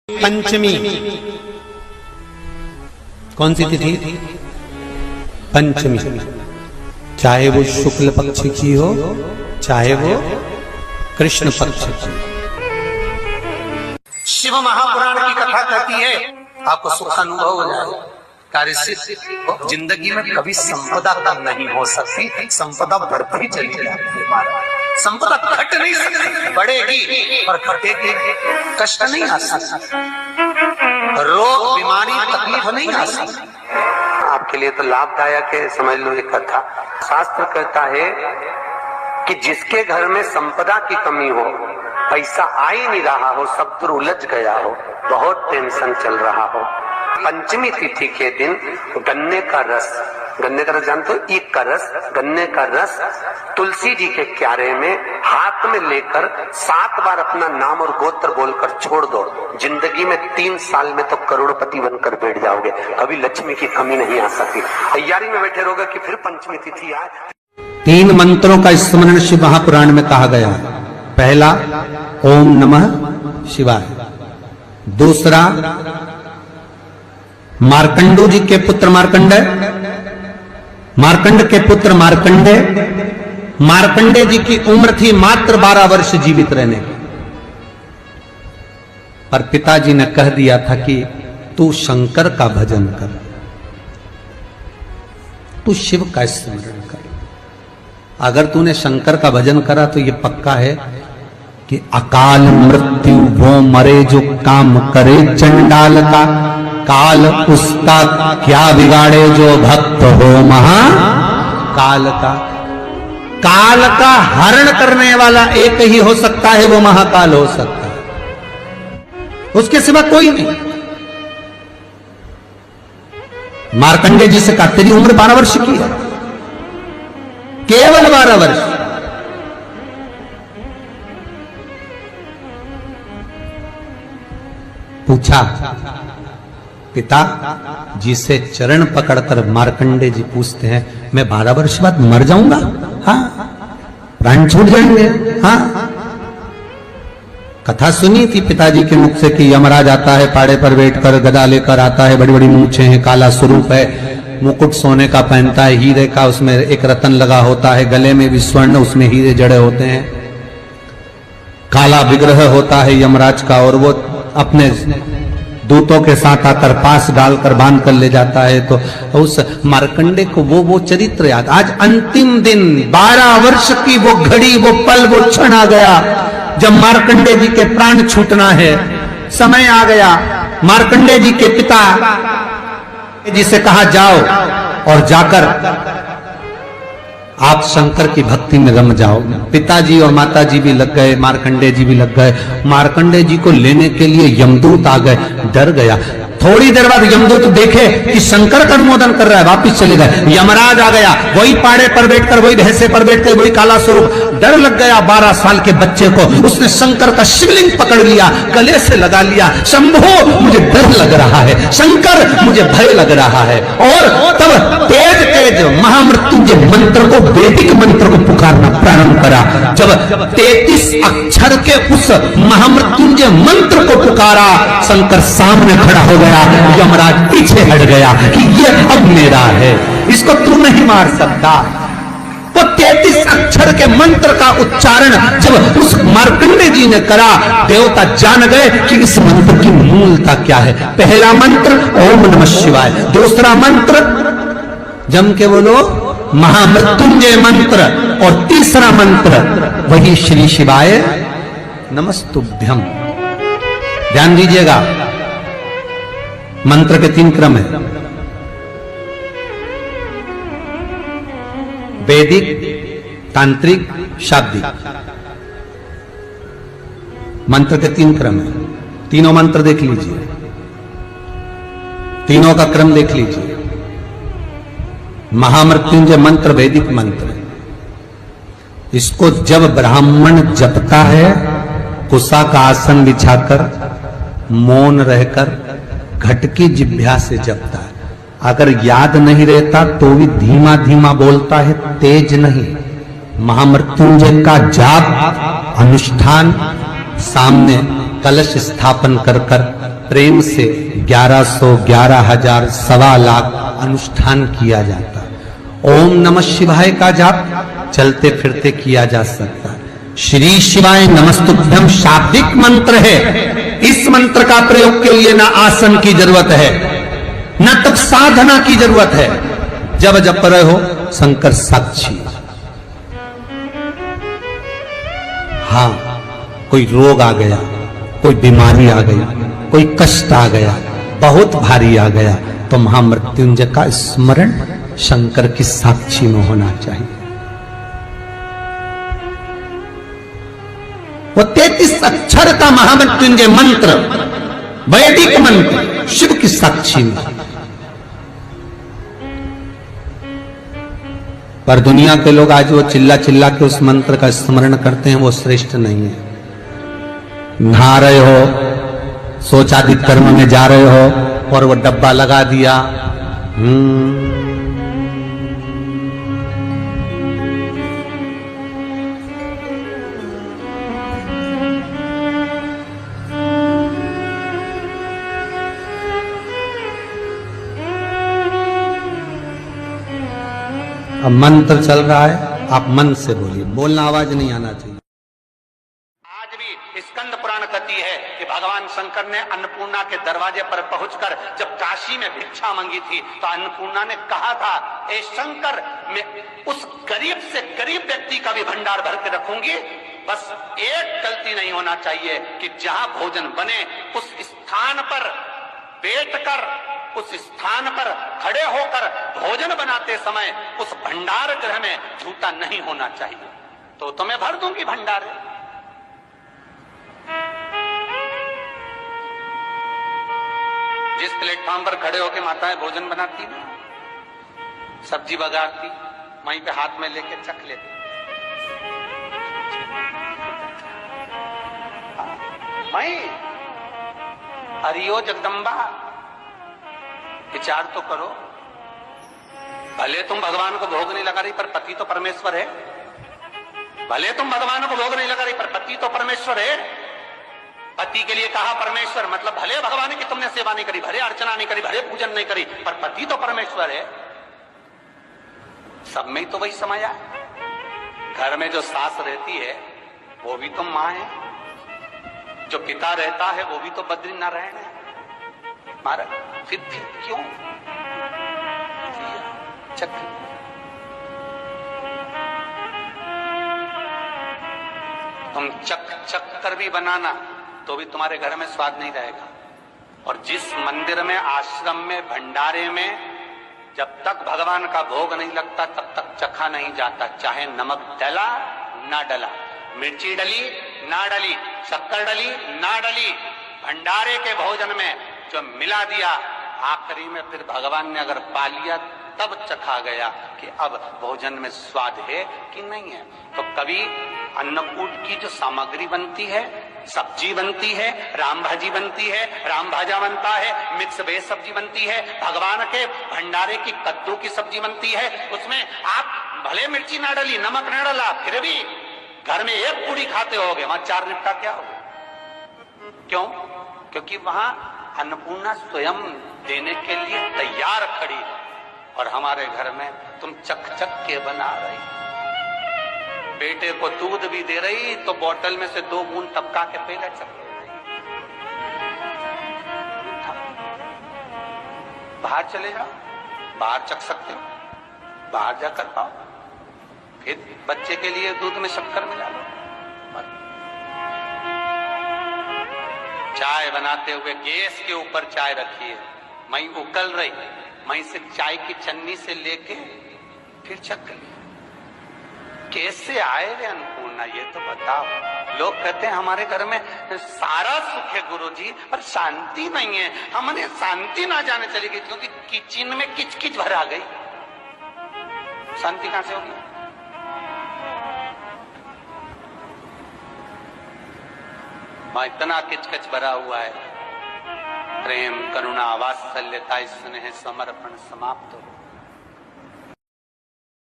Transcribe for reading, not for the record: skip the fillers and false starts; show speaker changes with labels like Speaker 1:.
Speaker 1: पंचमी कौन सी तिथि? पंचमी। चाहे वो शुक्ल पक्ष की हो, चाहे वो कृष्ण पक्ष की। शिव महापुराण की कथा कहती है, आपको सुख अनुभव हो जाए। कार्य सिद्ध। जिंदगी में कभी संपदा कम नहीं हो सकती, संपदा बढ़ती चली जाती है। संपदा घट नहीं सकती, बढ़ेगी और घटेगी। कष्ट नहीं आ सकता, रोग बीमारी तकलीफ नहीं आ सकती।
Speaker 2: आपके लिए तो लाभदायक है, समझ लो ये कथा। शास्त्र कहता है कि जिसके घर में संपदा की कमी हो, पैसा आ ही नहीं रहा हो, सब दूर उलझ गया हो, बहुत टेंशन चल रहा हो, पंचमी तिथि के दिन गन्ने का रस जानते हो? ईख का रस, गन्ने का रस तुलसी जी के क्यारे में हाथ में लेकर 7 बार अपना नाम और गोत्र बोलकर छोड़ दो। जिंदगी में 3 साल में तो करोड़पति बनकर बैठ जाओगे, कभी लक्ष्मी की कमी नहीं आ सकती। तैयारी में बैठे रहोगे कि फिर पंचमी तिथि आए।
Speaker 1: 3 मंत्रों का स्मरण शिव महापुराण में कहा गया। पहला ओम नमः शिवाय, दूसरा मार्कंडू जी के पुत्र मार्कंड के पुत्र मार्कंडे जी की उम्र थी मात्र 12 वर्ष जीवित रहने की, पर पिताजी ने कह दिया था कि तू शंकर का भजन कर, तू शिव का स्मरण कर। अगर तूने शंकर का भजन करा तो यह पक्का है कि अकाल मृत्यु वो मरे जो काम करे चंडाल का, काल उसका क्या बिगाड़े जो भक्त हो महाकाल का। काल का हरण करने वाला एक ही हो सकता है, वो महाकाल हो सकता है, उसके सिवा कोई नहीं। मार्कंडे जी से कहा तेरी उम्र 12 वर्ष की है, केवल 12 वर्ष। पूछा पिता जी से चरण पकड़कर मार्कंडे जी पूछते हैं, मैं 12 वर्ष बाद मर जाऊंगा? हाँ, प्राण छूट जाएंगे। हाँ, कथा सुनी थी पिताजी के मुख से कि यमराज आता है, पाड़े पर बैठकर गदा लेकर आता है, बड़ी बड़ी मूंछें हैं, काला स्वरूप है, मुकुट सोने का पहनता है, हीरे का, उसमें एक रतन लगा होता है, गले में भी स्वर्ण, उसमें हीरे जड़े होते हैं, काला विग्रह होता है यमराज का, और वो अपने दूतों के साथ आकर पास डालकर बांध कर ले जाता है। तो उस मार्कंडे को वो चरित्र याद। आज अंतिम दिन 12 वर्ष की वो घड़ी, वो पल, वो क्षण आ गया जब मार्कंडे जी के प्राण छूटना है। समय आ गया। मार्कंडे जी के पिता जी से कहा जाओ और जाकर आप शंकर की भक्ति में रम जाओ। पिताजी और माताजी भी लग गए, मार्कंडे जी भी लग गए। मार्कंडे जी को लेने के लिए यमदूत आ गए, डर गया। थोड़ी देर बाद यमदूत देखे कि शंकर का अनुमोदन कर रहा है, वापिस चले गए। यमराज आ गया, वही पाड़े पर बैठकर, वही भैंसे पर बैठकर, वही काला स्वरूप। डर लग गया 12 साल के बच्चे को। उसने शंकर का शिवलिंग पकड़ लिया, गले से लगा लिया, शंभो मुझे डर लग रहा है, शंकर मुझे भय लग रहा है। और तब तेज तेज महामृत्युंजय मंत्र को, वैदिक मंत्र को पुकारना प्रारंभ करा। जब 33 अक्षर के उस महामृत्युंजय मंत्र को पुकारा, शंकर सामने खड़ा हो गया। यमराज पीछे हट गया कि ये अब मेरा है, इसको तू नहीं मार सकता। वो 33 अक्षर के मंत्र का उच्चारण जब उस मार्कंडे जी ने करा, देवता जान गए कि इस मंत्र की मूलता क्या है। पहला मंत्र ओम नमः शिवाय, दूसरा मंत्र जम के बोलो महामृत्युंजय मंत्र, और तीसरा मंत्र वही श्री शिवाय नमस्तुभ्यम। ध्यान दीजिएगा, मंत्र के 3 क्रम है, वैदिक, तांत्रिक, शाब्दिक। मंत्र के 3 क्रम है। तीनों मंत्र देख लीजिए, तीनों का क्रम देख लीजिए। महामृत्युंजय मंत्र वैदिक मंत्र, इसको जब ब्राह्मण जपता है, कुसा का आसन बिछाकर, मौन रहकर, घट की जिह्वा से जपता है। अगर याद नहीं रहता तो भी धीमा धीमा बोलता है, तेज नहीं। महामृत्युंजय का जाप अनुष्ठान, सामने कलश स्थापन कर कर प्रेम से 1100, 11,000, 1,25,00,000 अनुष्ठान किया जाता है। ओम नमः शिवाय का जाप चलते फिरते किया जा सकता है। श्री शिवाय नमस्तुभ्यम शाब्दिक मंत्र है। इस मंत्र का प्रयोग के लिए ना आसन की जरूरत है, न तब साधना की जरूरत है। जब जप रहे हो शंकर साक्षी। हाँ, कोई रोग आ गया, कोई बीमारी आ गई, कोई कष्ट आ गया, बहुत भारी आ गया, तो महामृत्युंजय का स्मरण शंकर की साक्षी में होना चाहिए। वो 33 अक्षर का महामृत्युंजय मंत्र, वैदिक मंत्र, शिव की साक्षी में। पर दुनिया के लोग आज वो चिल्ला चिल्ला के उस मंत्र का स्मरण करते हैं, वो श्रेष्ठ नहीं है। नहा रहे हो, सोचादि कर्म में जा रहे हो और वो डब्बा लगा दिया, अब मंत्र चल रहा है, आप मन से बोलिए, बोलना आवाज नहीं आना चाहिए।
Speaker 2: आज भी स्कंद पुराण कहती है कि भगवान शंकर ने अन्नपूर्णा के दरवाजे पर पहुंचकर जब काशी में भिक्षा मांगी थी तो अन्नपूर्णा ने कहा था, ए शंकर, मैं उस गरीब से गरीब व्यक्ति का भी भंडार भर के रखूंगी, बस एक गलती नहीं होना चाहिए कि जहां भोजन बने उस स्थान पर बैठकर, उस स्थान पर खड़े होकर भोजन बनाते समय उस भंडार गृह में जूता नहीं होना चाहिए। तो तुम्हें भर दूंगी भंडार। जिस प्लेटफॉर्म पर खड़े होकर माताएं भोजन बनाती ना, सब्जी बघारती, वहीं पे हाथ में लेके चख लेती। मई हरियो जगदम्बा, विचार तो करो। भले तुम भगवान को भोग नहीं लगा रही, पर पति तो परमेश्वर है। भले तुम भगवान को भोग नहीं लगा रही, पर पति तो परमेश्वर है। पति के लिए कहा परमेश्वर, मतलब भले भगवान की तुमने सेवा नहीं करी, भले अर्चना नहीं करी, भले पूजन नहीं करी, पर पति तो परमेश्वर है। सब में ही तो वही समाया है। घर में जो सास रहती है वो भी तो मां है, जो पिता रहता है वो भी तो बद्रीनारायण है। महाराज फिर क्यों चक्र? तुम चक कर भी बनाना तो भी तुम्हारे घर में स्वाद नहीं रहेगा। और जिस मंदिर में, आश्रम में, भंडारे में जब तक भगवान का भोग नहीं लगता तब तक चखा नहीं जाता, चाहे नमक डला ना डला, मिर्ची डली ना डली, शक्कर डली ना डली, भंडारे के भोजन में जो मिला दिया, आखिरी में फिर भगवान ने अगर पा लिया तब चखा गया कि अब भोजन में स्वाद है कि नहीं है। तो कभी अन्नकूट की जो सामग्री बनती है, सब्जी बनती है, राम भाजी बनती है, राम भाजा बनता है, मिक्स वेज सब्जी बनती है, भगवान के भंडारे की कद्दू की सब्जी बनती है, उसमें आप भले मिर्ची ना डली, नमक ना डला, फिर भी घर में एक पूरी खाते होगे, वहां 4 निपटा क्या होगा? क्यों? क्योंकि वहां अन्नपूर्णा स्वयं देने के लिए तैयार खड़ी है। और हमारे घर में तुम चक के बना रही, बेटे को दूध भी दे रही तो बोतल में से 2 बूंद टपका के पहले चक रही। बाहर चले जाओ, बाहर चख सकते हो, बाहर जा कर पाओ, फिर बच्चे के लिए दूध में शक्कर मिला लो। चाय बनाते हुए गैस के ऊपर चाय रखी है, मई उकल रही, मई से चाय की चन्नी से लेके फिर चख ली। कैसे आए रे अन्नपूर्णा, ये तो बताओ। लोग कहते हैं हमारे घर में सारा सुख है गुरुजी, पर शांति नहीं है। हमने शांति ना जाने चली गई क्योंकि किचन में किच भरा गई। शांति कहां से होगी? वहां इतना किचकिच भरा हुआ है, प्रेम, करुणा, वात्सल्यता, स्नेह, समर्पण समाप्त हो।